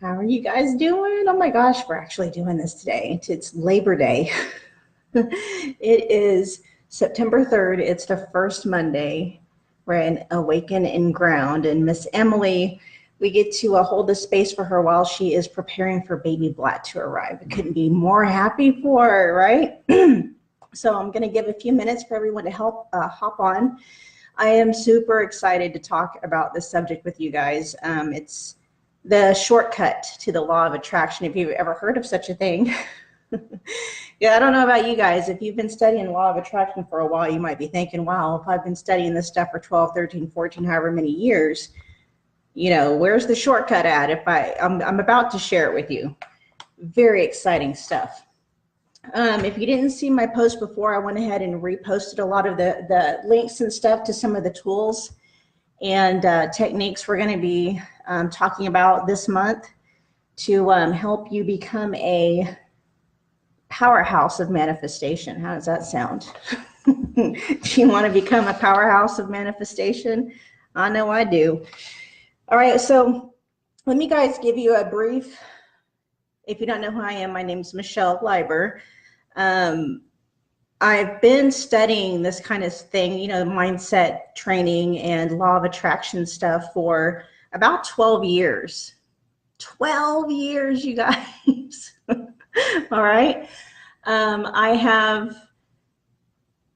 How are you guys doing? Oh my gosh, we're actually doing this today. It's Labor Day. It is September 3rd. It's the first Monday. We're in Awaken and Ground. And Miss Emily, we get to hold the space for her while she is preparing for baby Black to arrive. I couldn't be more happy for her, right? So I'm going to give a few minutes for everyone to help hop on. I am super excited to talk about this subject with you guys. It's the shortcut to the law of attraction, if you've ever heard of such a thing. Yeah, I don't know about you guys. If you've been studying law of attraction for a while, you might be thinking, wow, if I've been studying this stuff for 12, 13, 14, however many years, where's the shortcut at? I'm about to share it with you. Very exciting stuff. If you didn't see my post before, I went ahead and reposted a lot of the links and stuff to some of the tools and techniques we're going to be talking about this month to help you become a powerhouse of manifestation. How does that sound? Do you want to become a powerhouse of manifestation? I know I do. All right, so let me guys give you a brief. If you don't know who I am, my name is Michelle Leiber. I've been studying this kind of thing, mindset training and law of attraction stuff for about 12 years. 12 years, you guys. All right. I have,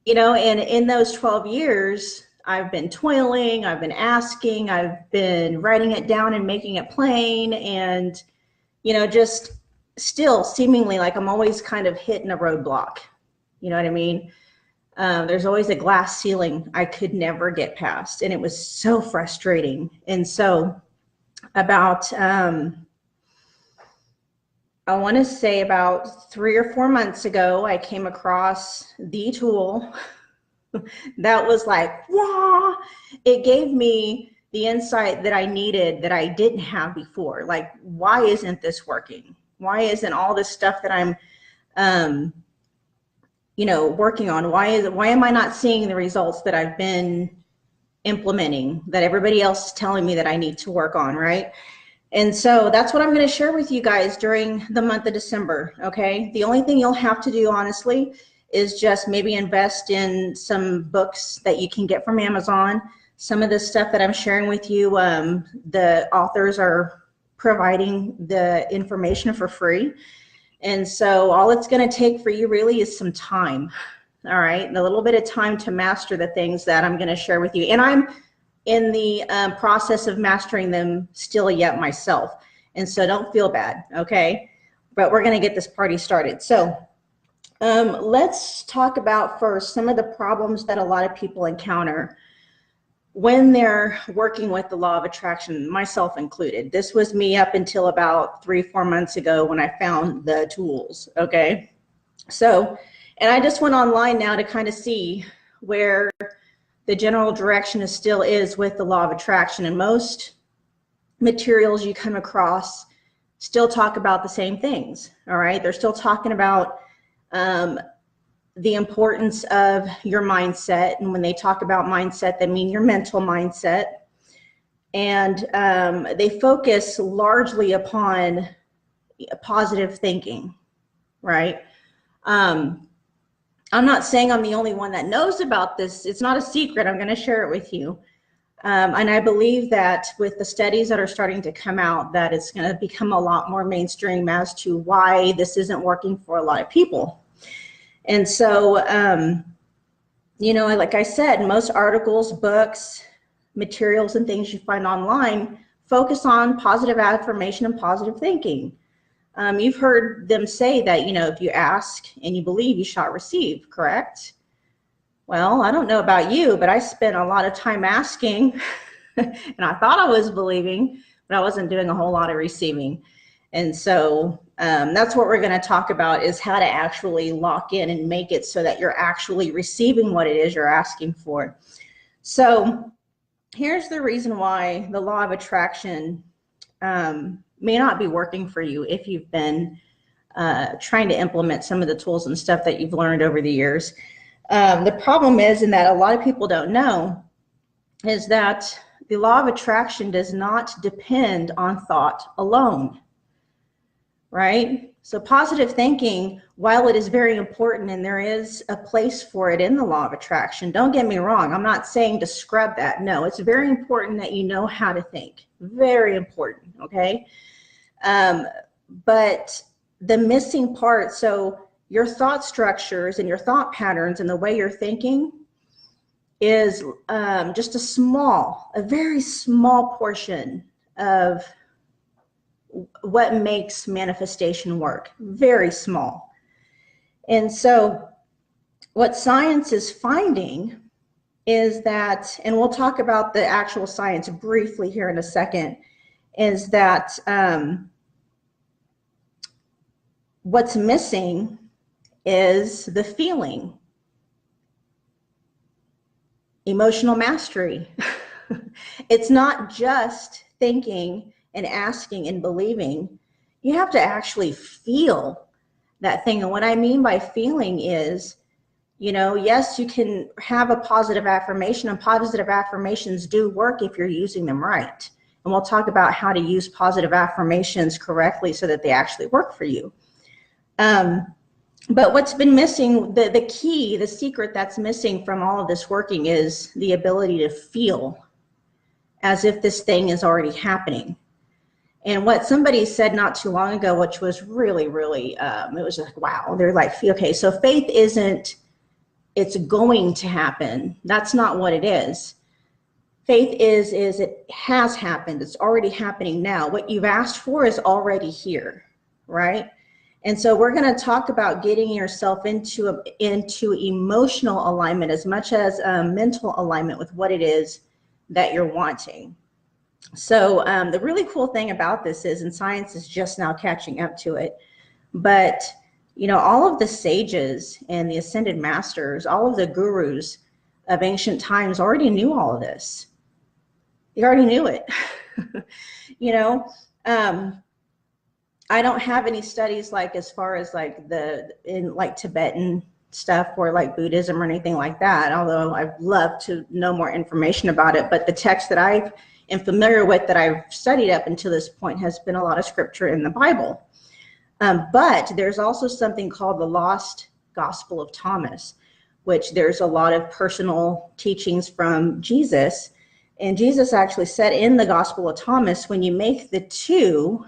and in those 12 years, I've been toiling, I've been asking, I've been writing it down and making it plain, and, just still seemingly like I'm always kind of hitting a roadblock. You know what I mean? There's always a glass ceiling I could never get past, and it was so frustrating. And so about, I want to say about 3 or 4 months ago, I came across the tool that was like, wow, it gave me the insight that I needed that I didn't have before. Like, why isn't this working? Why isn't all this stuff that I'm, working on? Why am I not seeing the results that I've been implementing, that everybody else is telling me that I need to work on, right? And so that's what I'm going to share with you guys during the month of December, okay? The only thing you'll have to do, honestly, is just maybe invest in some books that you can get from Amazon. Some of the stuff that I'm sharing with you, the authors are providing the information for free. And so all it's going to take for you really is some time, all right? And a little bit of time to master the things that I'm going to share with you. And I'm in the process of mastering them still yet myself. And so don't feel bad, okay? But we're going to get this party started. So let's talk about first some of the problems that a lot of people encounter when they're working with the law of attraction, myself included. This was me up until about 3-4 months ago when I found the tools, okay? So, and I just went online now to kind of see where the general direction still is with the law of attraction. And most materials you come across still talk about the same things, all right? They're still talking about the importance of your mindset. And when they talk about mindset, they mean your mental mindset. And they focus largely upon positive thinking, right? I'm not saying I'm the only one that knows about this. It's not a secret. I'm going to share it with you. And I believe that with the studies that are starting to come out, that it's going to become a lot more mainstream as to why this isn't working for a lot of people. And so, like I said, most articles, books, materials, and things you find online focus on positive affirmation and positive thinking. You've heard them say that, if you ask and you believe, you shall receive, correct? Well, I don't know about you, but I spent a lot of time asking and I thought I was believing, but I wasn't doing a whole lot of receiving. And so that's what we're going to talk about, is how to actually lock in and make it so that you're actually receiving what it is you're asking for. So here's the reason why the law of attraction may not be working for you if you've been trying to implement some of the tools and stuff that you've learned over the years. The problem is, and that a lot of people don't know, is that the law of attraction does not depend on thought alone. right? So positive thinking, while it is very important and there is a place for it in the law of attraction, don't get me wrong, I'm not saying to scrub that. No, it's very important that you know how to think. Very important, okay? But the missing part, so your thought structures and your thought patterns and the way you're thinking is just a very small portion of what makes manifestation work. Very small. And so what science is finding is that, and we'll talk about the actual science briefly here in a second, is that what's missing is the feeling. Emotional mastery. It's not just thinking and asking and believing. You have to actually feel that thing. And what I mean by feeling is, yes, you can have a positive affirmation, and positive affirmations do work if you're using them right. And we'll talk about how to use positive affirmations correctly so that they actually work for you. But what's been missing, the key, the secret that's missing from all of this working is the ability to feel as if this thing is already happening. And what somebody said not too long ago, which was really, really, it was like, wow. They're like, okay, so faith isn't, it's going to happen. That's not what it is. Faith is it has happened. It's already happening now. What you've asked for is already here, right? And so we're going to talk about getting yourself into emotional alignment as much as mental alignment with what it is that you're wanting. So the really cool thing about this is, and science is just now catching up to it, but all of the sages and the ascended masters, all of the gurus of ancient times already knew all of this. They already knew it. I don't have any studies like as far as like in Tibetan stuff or like Buddhism or anything like that, although I'd love to know more information about it. But the text that I am familiar with, that I've studied up until this point, has been a lot of scripture in the Bible. But there's also something called the Lost Gospel of Thomas, which there's a lot of personal teachings from Jesus. And Jesus actually said in the Gospel of Thomas, when you make the two,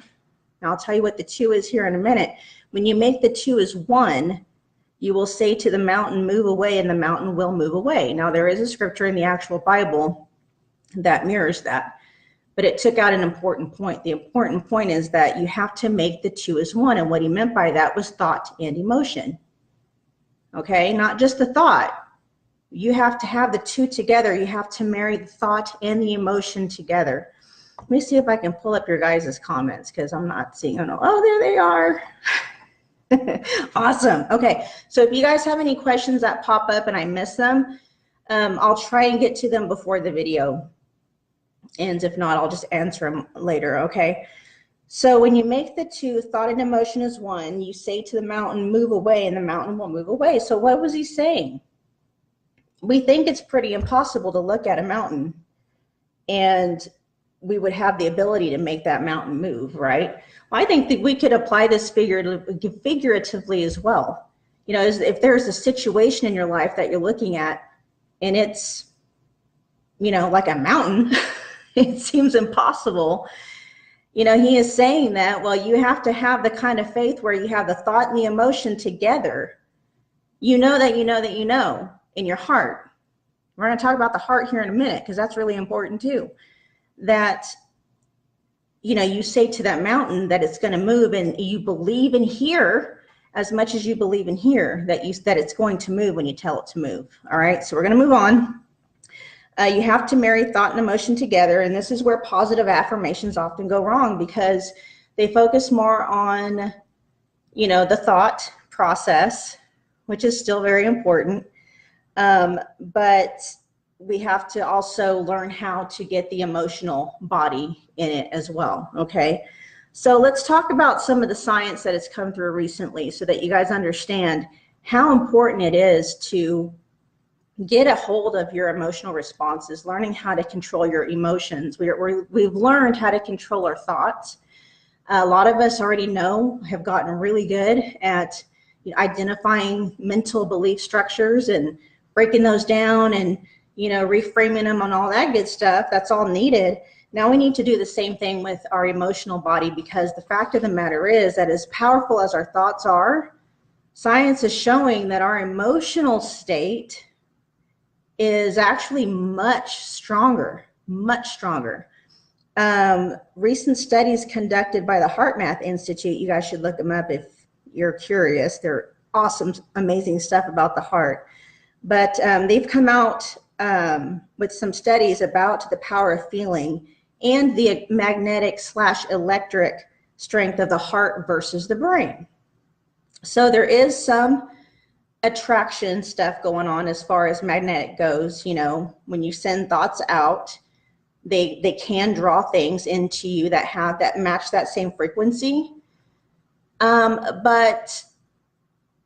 and I'll tell you what the two is here in a minute, when you make the two as one, you will say to the mountain, move away, and the mountain will move away. Now, there is a scripture in the actual Bible that mirrors that, but it took out an important point. The important point is that you have to make the two as one. And what he meant by that was thought and emotion. Okay, not just the thought. You have to have the two together. You have to marry the thought and the emotion together. Let me see if I can pull up your guys' comments, because I'm not seeing them. Oh, there they are. Awesome. Okay, so if you guys have any questions that pop up and I miss them, I'll try and get to them before the video. And if not, I'll just answer them later, okay? So when you make the two, thought and emotion is one, you say to the mountain, move away, and the mountain will move away. So what was he saying? We think it's pretty impossible to look at a mountain and we would have the ability to make that mountain move, right? Well, I think that we could apply this figuratively as well. If there's a situation in your life that you're looking at and it's, like a mountain, it seems impossible. He is saying that, well, you have to have the kind of faith where you have the thought and the emotion together. You know that in your heart. We're going to talk about the heart here in a minute, because that's really important too. That, you say to that mountain that it's going to move, and you believe in here as much as you believe in here that it's going to move when you tell it to move. All right, so we're going to move on. You have to marry thought and emotion together, and this is where positive affirmations often go wrong, because they focus more on, the thought process, which is still very important, but we have to also learn how to get the emotional body in it as well, okay? So let's talk about some of the science that has come through recently so that you guys understand how important it is to get a hold of your emotional responses, learning how to control your emotions. We've learned how to control our thoughts, A lot of us already know, have gotten really good at identifying mental belief structures and breaking those down and, reframing them and all that good stuff. That's all needed. Now we need to do the same thing with our emotional body, because the fact of the matter is that as powerful as our thoughts are, science is showing that our emotional state is actually much stronger, much stronger. Recent studies conducted by the HeartMath Institute, you guys should look them up if you're curious. They're awesome, amazing stuff about the heart. But they've come out with some studies about the power of feeling and the magnetic/electric strength of the heart versus the brain. So there is some attraction stuff going on as far as magnetic goes. When you send thoughts out, they can draw things into you that match that same frequency. But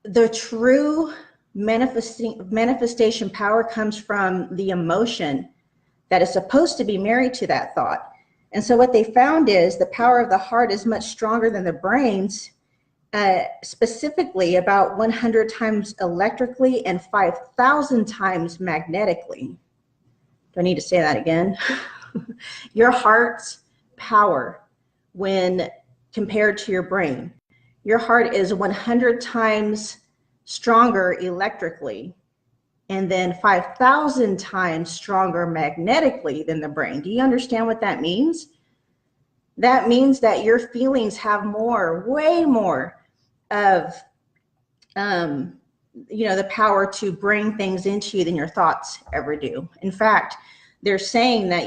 the true manifestation power comes from the emotion that is supposed to be married to that thought. And so what they found is the power of the heart is much stronger than the brain's, specifically about 100 times electrically and 5,000 times magnetically. Do I need to say that again? Your heart's power, when compared to your brain, your heart is 100 times stronger electrically and then 5,000 times stronger magnetically than the brain. Do you understand what that means? That means that your feelings have way more of, the power to bring things into you than your thoughts ever do. In fact, they're saying that,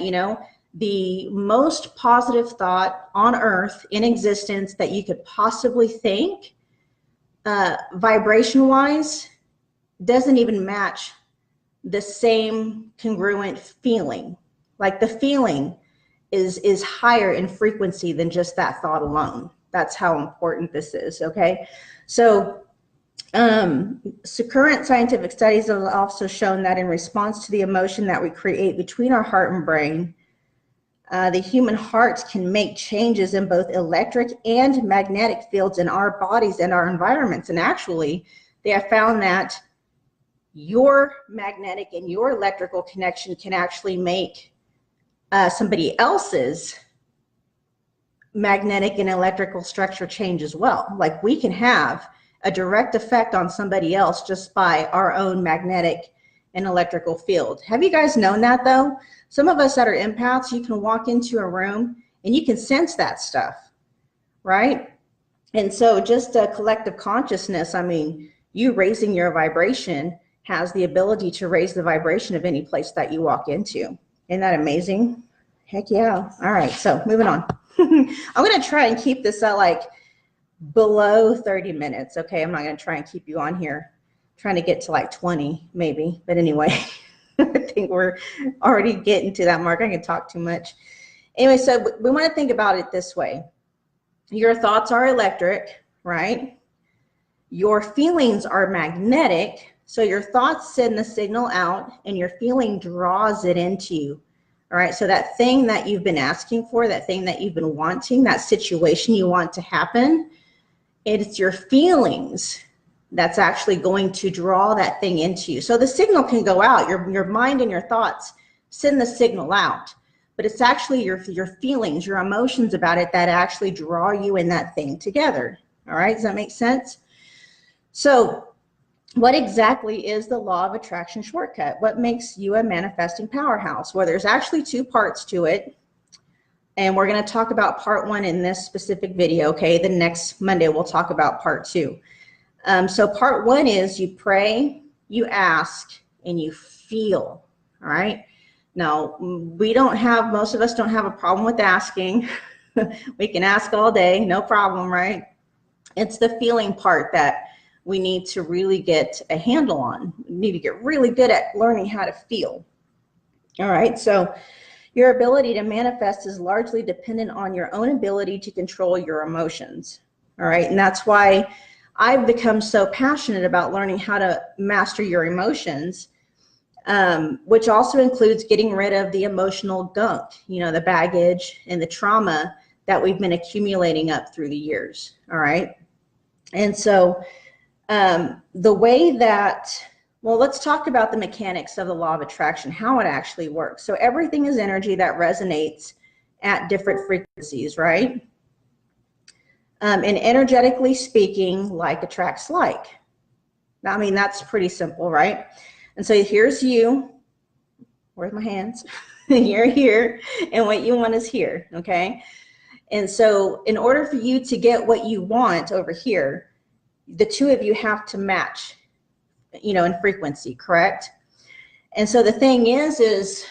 the most positive thought on earth in existence that you could possibly think, vibration wise, doesn't even match the same congruent feeling. Like the feeling is higher in frequency than just that thought alone. That's how important this is. Okay. So current scientific studies have also shown that in response to the emotion that we create between our heart and brain, the human hearts can make changes in both electric and magnetic fields in our bodies and our environments. And actually, they have found that your magnetic and your electrical connection can actually make somebody else's magnetic and electrical structure change as well. Like we can have a direct effect on somebody else just by our own magnetic and electrical field. Have you guys known that though? Some of us that are empaths, you can walk into a room and you can sense that stuff, right? And so just a collective consciousness, you raising your vibration has the ability to raise the vibration of any place that you walk into. Isn't that amazing? Heck yeah. All right, so moving on. I'm gonna try and keep this at like below 30 minutes, okay? I'm not gonna try and keep you on here. I'm trying to get to like 20 maybe, but anyway, I think we're already getting to that mark. I can talk too much. Anyway, so we wanna think about it this way. Your thoughts are electric, right? Your feelings are magnetic. So your thoughts send the signal out and your feeling draws it into you. All right, so that thing that you've been asking for, that thing that you've been wanting, that situation you want to happen, it's your feelings that's actually going to draw that thing into you. So the signal can go out, your mind and your thoughts send the signal out, but it's actually your feelings, your emotions about it that actually draw you and that thing together. All right, does that make sense? So what exactly is the law of attraction shortcut? What makes you a manifesting powerhouse? Well, there's actually two parts to it. And we're going to talk about part one in this specific video, okay? The next Monday, we'll talk about part two. So part one is you pray, you ask, and you feel, all right? Now, most of us don't have a problem with asking. We can ask all day, no problem, right? It's the feeling part that we need to really get a handle on. We need to get really good at learning how to feel. All right, so your ability to manifest is largely dependent on your own ability to control your emotions. All right, and that's why I've become so passionate about learning how to master your emotions, which also includes getting rid of the emotional gunk, the baggage and the trauma that we've been accumulating up through the years. All right. And so the way that, well, let's talk about the mechanics of the law of attraction, how it actually works. So everything is energy that resonates at different frequencies, right? And energetically speaking, like attracts like. I mean, that's pretty simple, right? And so here's you. Where's my hands? You're here, and what you want is here, okay? And so in order for you to get what you want over here, the two of you have to match, you know, in frequency, correct? And so the thing is,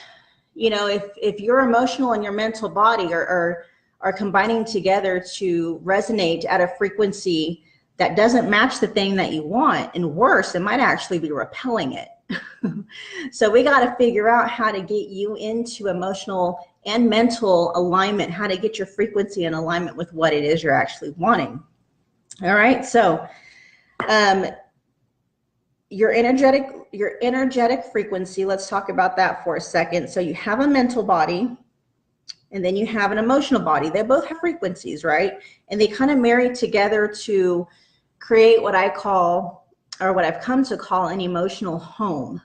you know, if your emotional and your mental body are combining together to resonate at a frequency that doesn't match the thing that you want, and worse, it might actually be repelling it. So we got to figure out how to get you into emotional and mental alignment, how to get your frequency in alignment with what it is you're actually wanting. All right. So your energetic frequency, let's talk about that for a second. So you have a mental body and then you have an emotional body. They both have frequencies, right? And they kind of marry together to create what I call, or what I've come to call, an emotional home.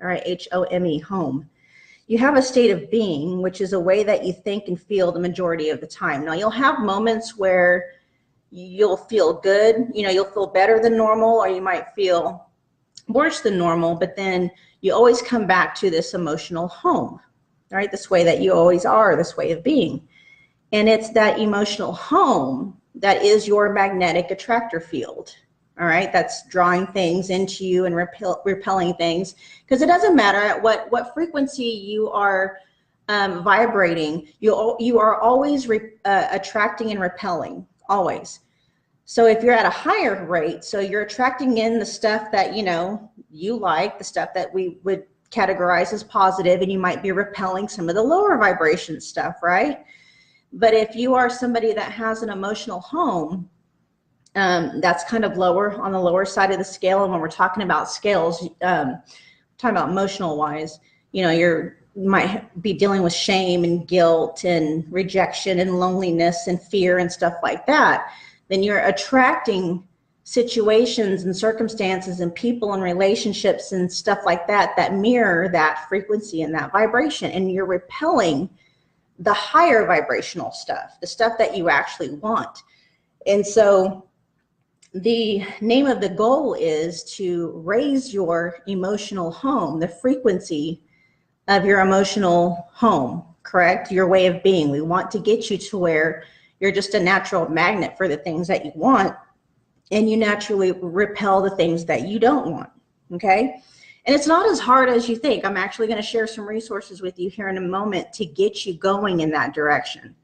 All right, H-O-M-E, home. You have a state of being, which is a way that you think and feel the majority of the time. Now, you'll have moments where you'll feel good, you know, you'll feel better than normal, or you might feel worse than normal, but then you always come back to this emotional home, right? This way that you always are, this way of being. And it's that emotional home that is your magnetic attractor field. All right, that's drawing things into you and repelling things, because it doesn't matter at what frequency you are vibrating, you are always attracting and repelling, always. So if you're at a higher rate, so you're attracting in the stuff that, you know, you like, the stuff that we would categorize as positive, and you might be repelling some of the lower vibration stuff, right? But if you are somebody that has an emotional home, that's kind of lower, on the lower side of the scale. And when we're talking about scales, talking about emotional wise, you know, you might be dealing with shame and guilt and rejection and loneliness and fear and stuff like that. Then you're attracting situations and circumstances and people and relationships and stuff like that that mirror that frequency and that vibration, and you're repelling the higher vibrational stuff, the stuff that you actually want. And so the name of the goal is to raise your emotional home, the frequency of your emotional home, correct? Your way of being. We want to get you to where you're just a natural magnet for the things that you want, and you naturally repel the things that you don't want, okay? And it's not as hard as you think. I'm actually going to share some resources with you here in a moment to get you going in that direction.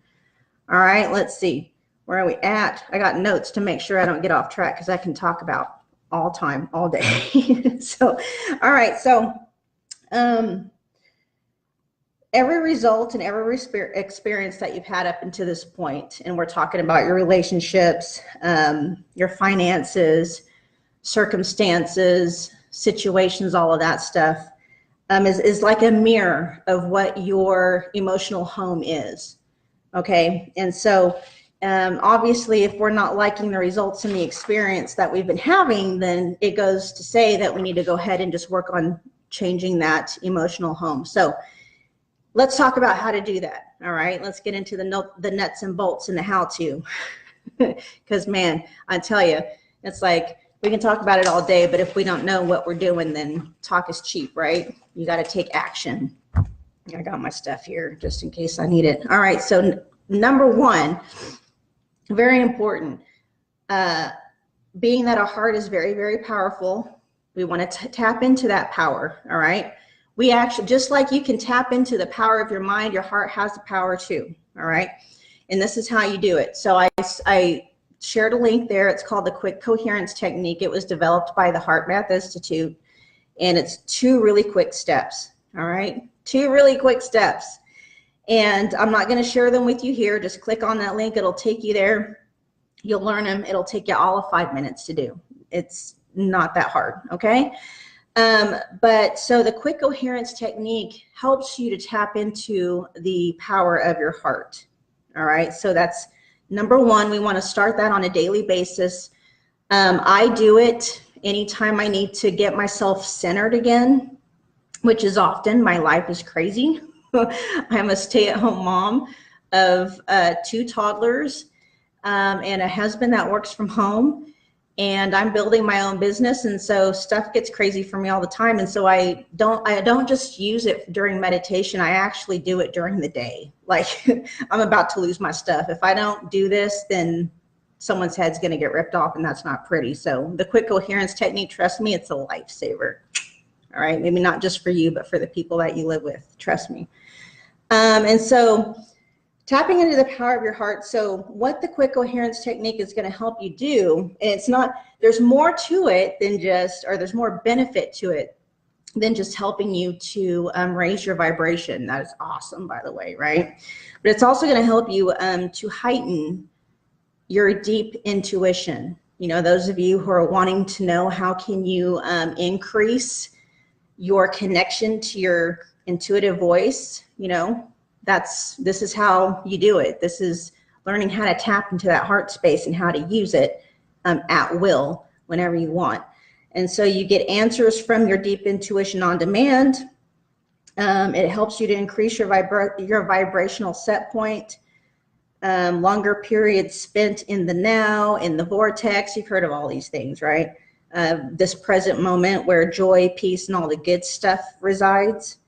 All right, let's see. Where are we at? I got notes to make sure I don't get off track, because I can talk about all time, all day. So, all right. So every result and every experience that you've had up until this point, and we're talking about your relationships, your finances, circumstances, situations, all of that stuff, is like a mirror of what your emotional home is. Okay. And so obviously, if we're not liking the results and the experience that we've been having, then it goes to say that we need to go ahead and just work on changing that emotional home. So let's talk about how to do that. All right, let's get into the nuts and bolts and the how-to. Because man, I tell you, it's like we can talk about it all day, but if we don't know what we're doing, then talk is cheap, right? You got to take action. I got my stuff here just in case I need it. All right, so number one, very important, being that our heart is very, very powerful, we want to tap into that power. All right. We actually, just like you can tap into the power of your mind, your heart has the power too. All right. And this is how you do it. So I shared a link there. It's called the Quick Coherence Technique. It was developed by the Heart Math Institute, and it's 2 really quick steps. All right. 2 really quick steps. And I'm not going to share them with you here. Just click on that link. It'll take you there. You'll learn them. It'll take you all of 5 minutes to do. It's not that hard. Okay. But so the Quick Coherence Technique helps you to tap into the power of your heart. All right, so that's number one. We want to start that on a daily basis. I do it anytime I need to get myself centered again, which is often. My life is crazy. I'm a stay-at-home mom of 2 toddlers and a husband that works from home. And I'm building my own business, and so stuff gets crazy for me all the time. And so I don't just use it during meditation. I actually do it during the day. Like I'm about to lose my stuff. If I don't do this, then someone's head's going to get ripped off, and that's not pretty. So the quick coherence technique, trust me, it's a lifesaver. All right, maybe not just for you, but for the people that you live with. Trust me. And so tapping into the power of your heart. So what the quick coherence technique is going to help you do, and it's not, there's more to it than just, or there's more benefit to it than just helping you to raise your vibration. That is awesome, by the way, right? But it's also going to help you to heighten your deep intuition. You know, those of you who are wanting to know how can you increase your connection to your intuitive voice, you know, this is how you do it. This is learning how to tap into that heart space and how to use it at will whenever you want. And so you get answers from your deep intuition on demand. It helps you to increase your vibrational set point, longer periods spent in the now, in the vortex. You've heard of all these things, right? This present moment where joy, peace, and all the good stuff resides.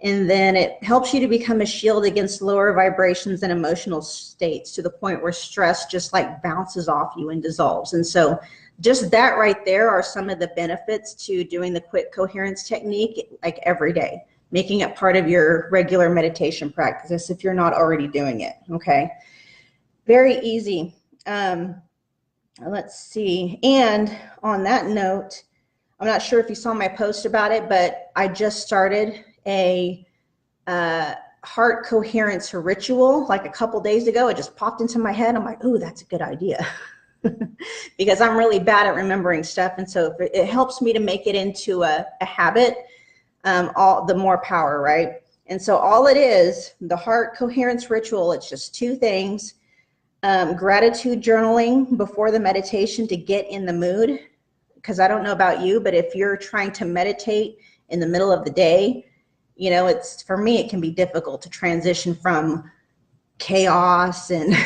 And then it helps you to become a shield against lower vibrations and emotional states to the point where stress just like bounces off you and dissolves. And so just that right there are some of the benefits to doing the quick coherence technique like every day, making it part of your regular meditation practice if you're not already doing it, okay? Very easy. Let's see. And on that note, I'm not sure if you saw my post about it, but I just started a heart coherence ritual like a couple days ago. It just popped into my head. I'm like, ooh, that's a good idea. Because I'm really bad at remembering stuff. And so if it helps me to make it into a habit, all the more power, right? And so all it is, the heart coherence ritual, it's just 2 things. Gratitude journaling before the meditation to get in the mood. Because I don't know about you, but if you're trying to meditate in the middle of the day, you know, it's, for me, it can be difficult to transition from chaos and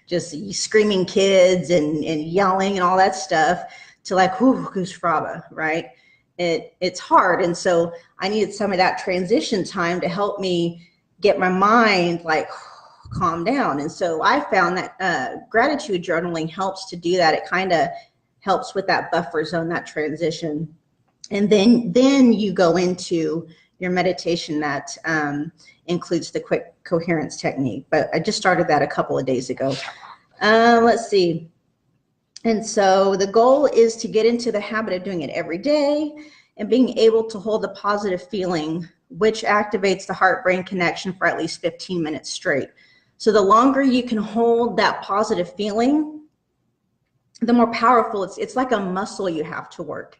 just screaming kids and yelling and all that stuff to like, whoo, goose fraba, right? It's hard. And so I needed some of that transition time to help me get my mind like calm down. And so I found that gratitude journaling helps to do that. It kind of helps with that buffer zone, that transition. And then you go into your meditation that includes the quick coherence technique. But I just started that a couple of days ago. Let's see. And so the goal is to get into the habit of doing it every day and being able to hold a positive feeling, which activates the heart-brain connection for at least 15 minutes straight. So the longer you can hold that positive feeling, the more powerful it's like a muscle you have to work.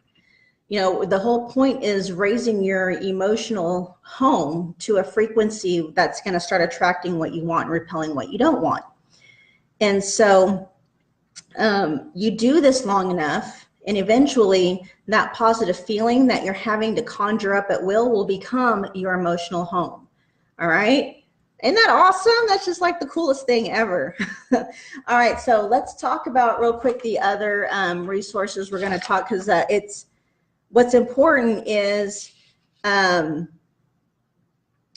You know, the whole point is raising your emotional home to a frequency that's going to start attracting what you want and repelling what you don't want. And so you do this long enough, and eventually that positive feeling that you're having to conjure up at will become your emotional home. All right? Isn't that awesome? That's just like the coolest thing ever. All right, so let's talk about real quick the other resources we're going to talk, because what's important is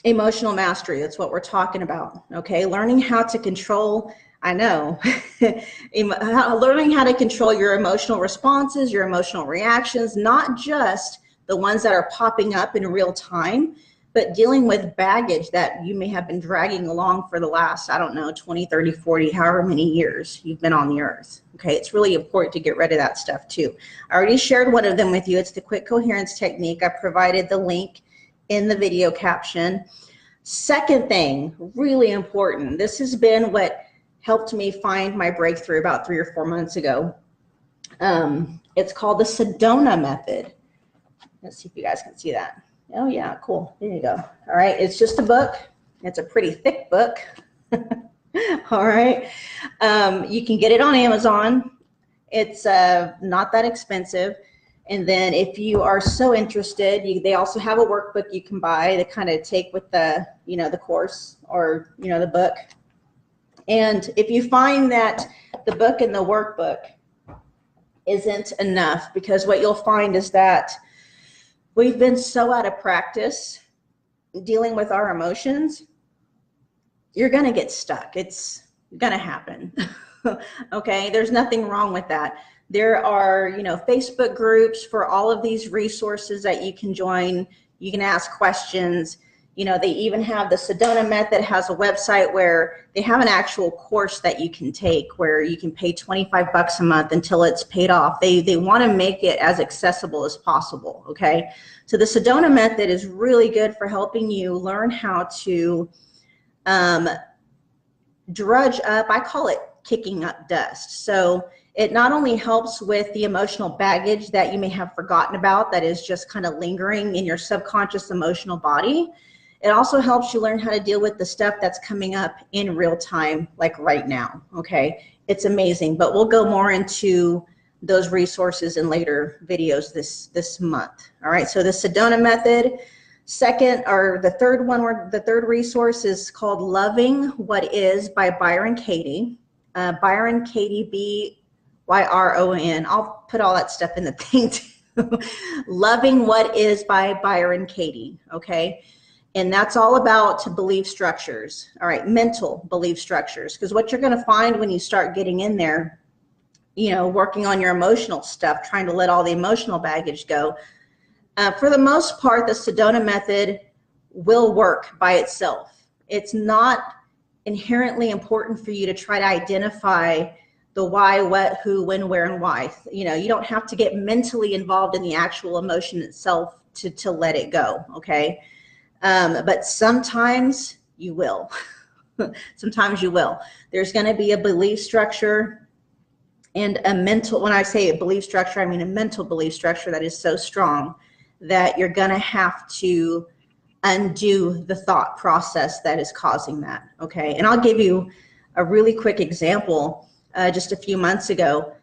emotional mastery. That's what we're talking about, okay? Learning how to control, I know, learning how to control your emotional responses, your emotional reactions, not just the ones that are popping up in real time, but dealing with baggage that you may have been dragging along for the last, I don't know, 20, 30, 40, however many years you've been on the earth. Okay, it's really important to get rid of that stuff too. I already shared one of them with you. It's the quick coherence technique. I provided the link in the video caption. Second thing, really important. This has been what helped me find my breakthrough about 3 or 4 months ago. It's called the Sedona method. Let's see if you guys can see that. Oh yeah, cool. There you go. All right, it's just a book. It's a pretty thick book. All right. You can get it on Amazon. It's not that expensive. And then if you are so interested, they also have a workbook you can buy to kind of take with the, the course or, the book. And if you find that the book and the workbook isn't enough, because what you'll find is that we've been so out of practice dealing with our emotions, you're going to get stuck. It's going to happen. Okay. There's nothing wrong with that. There are, Facebook groups for all of these resources that you can join. You can ask questions. They even have the Sedona Method has a website where they have an actual course that you can take where you can pay $25 a month until it's paid off. They want to make it as accessible as possible. Okay. So the Sedona Method is really good for helping you learn how to drudge up. I call it kicking up dust. So it not only helps with the emotional baggage that you may have forgotten about that is just kind of lingering in your subconscious emotional body. It also helps you learn how to deal with the stuff that's coming up in real time, like right now. Okay. It's amazing, but we'll go more into those resources in later videos this month. All right. So the Sedona Method. Second, or the third one, or the third resource is called Loving What Is by Byron Katie. Byron Katie, Byron. I'll put all that stuff in the thing too. Loving What Is by Byron Katie. Okay. And that's all about belief structures. All right. Mental belief structures. Because what you're going to find when you start getting in there, working on your emotional stuff, trying to let all the emotional baggage go. For the most part, the Sedona Method will work by itself. It's not inherently important for you to try to identify the why, what, who, when, where, and why. You don't have to get mentally involved in the actual emotion itself to let it go, okay? But sometimes you will. Sometimes you will. There's going to be a belief structure and a mental, when I say a belief structure, I mean a mental belief structure that is so strong that you're going to have to undo the thought process that is causing that. Okay. And I'll give you a really quick example. Just a few months ago,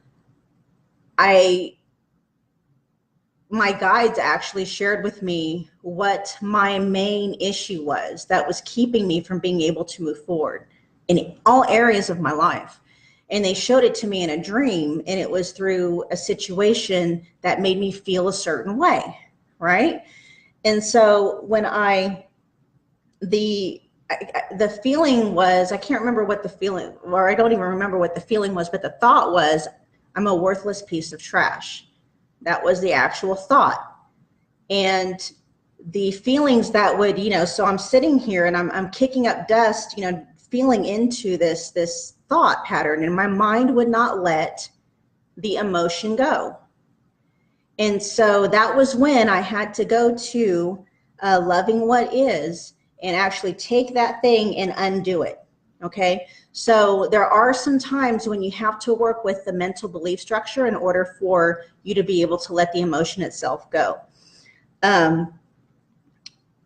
my guides actually shared with me what my main issue was that was keeping me from being able to move forward in all areas of my life. And they showed it to me in a dream, and it was through a situation that made me feel a certain way. Right. And so when the feeling was, I can't remember what the feeling, or I don't even remember what the feeling was, but the thought was, I'm a worthless piece of trash. That was the actual thought. And the feelings that would, so I'm sitting here and I'm kicking up dust, feeling into this thought pattern, and my mind would not let the emotion go. And so that was when I had to go to Loving What Is and actually take that thing and undo it. Okay. So there are some times when you have to work with the mental belief structure in order for you to be able to let the emotion itself go.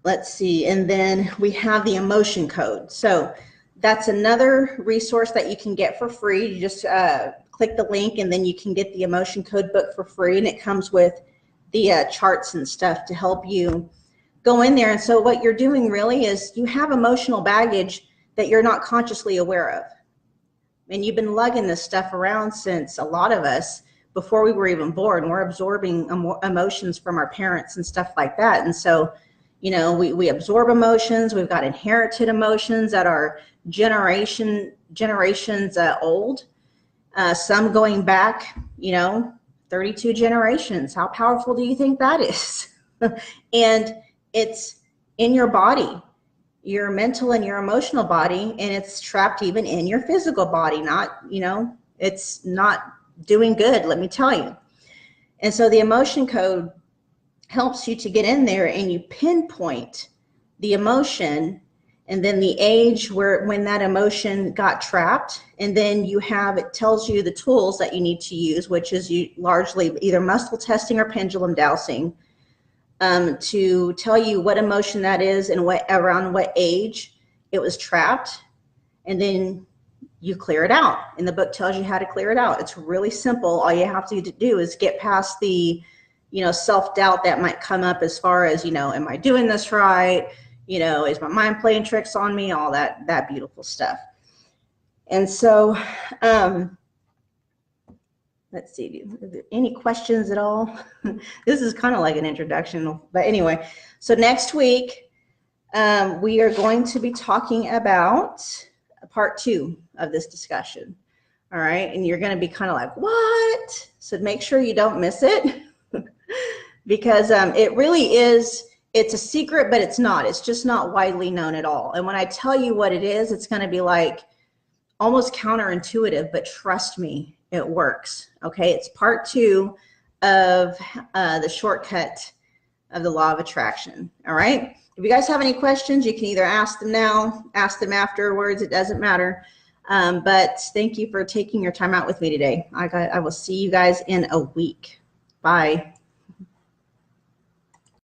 Let's see. And then we have the emotion code. So that's another resource that you can get for free. You just click the link and then you can get the emotion code book for free, and it comes with the charts and stuff to help you go in there. And so what you're doing really is you have emotional baggage that you're not consciously aware of, and you've been lugging this stuff around since, a lot of us, before we were even born. We're absorbing emotions from our parents and stuff like that. And so we absorb emotions. We've got inherited emotions that are generations old. Some going back, 32 generations. How powerful do you think that is? And it's in your body, your mental and your emotional body, and it's trapped even in your physical body. It's not doing good, let me tell you. And so the emotion code helps you to get in there and you pinpoint the emotion and then the age when that emotion got trapped. And then it tells you the tools that you need to use, which is largely either muscle testing or pendulum dowsing, to tell you what emotion that is and around what age it was trapped. And then you clear it out. And the book tells you how to clear it out. It's really simple. All you have to do is get past the, self-doubt that might come up as far as, am I doing this right? Is my mind playing tricks on me? All that beautiful stuff. And so, let's see, any questions at all? This is kind of like an introduction, but anyway, so next week, we are going to be talking about part 2 of this discussion. All right. And you're going to be kind of like, what? So make sure you don't miss it because it really is, it's a secret, but it's not. It's just not widely known at all. And when I tell you what it is, it's going to be like almost counterintuitive, but trust me, it works. Okay. It's part 2 of the shortcut of the law of attraction. All right. If you guys have any questions, you can either ask them now, ask them afterwards. It doesn't matter. But thank you for taking your time out with me today. I will see you guys in a week. Bye.